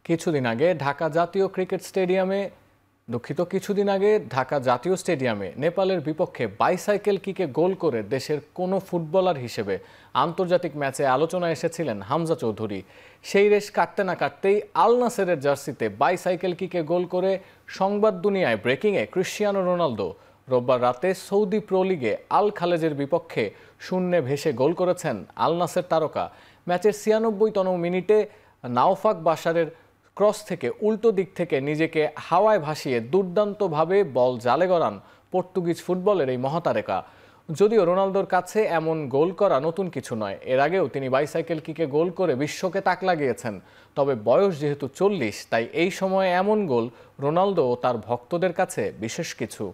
কিছুদিন আগে ঢাকা জাতীয় স্টেডিয়ামে নেপালের বিপক্ষে বাইসাইকেল কিকে গোল করে দেশের কোনো ফুটবলার হিসেবে আন্তর্জাতিক ম্যাচে আলোচনায় এসেছিলেন হামজা চৌধুরী। সেই রেশ কাটতে না কাটতেই আল নাসেরের জার্সিতে বাইসাইকেল কিকে গোল করে সংবাদ দুনিয়ায় ব্রেকিংয়ে ক্রিশ্চিয়ানো রোনালদো। রোববার রাতে সৌদি প্রো লিগে আল খালেজের বিপক্ষে শূন্যে ভেসে গোল করেছেন আল নাসের তারকা। ম্যাচের ৯৬তম মিনিটে নাওফাক বাশারের ক্রস থেকে উল্টো দিক থেকে নিজেকে হাওয়ায় ভাসিয়ে দুর্দান্তভাবে বল জালে গড়ান পর্তুগিজ ফুটবলের এই মহাতারকা। যদিও রোনালদোর কাছে এমন গোল করা নতুন কিছু নয়, এর আগেও তিনি বাইসাইকেল কিকে গোল করে বিশ্বকে তাক লাগিয়েছেন। তবে বয়স যেহেতু ৪০, তাই এই সময়ে এমন গোল রোনালদো ও তার ভক্তদের কাছে বিশেষ কিছু।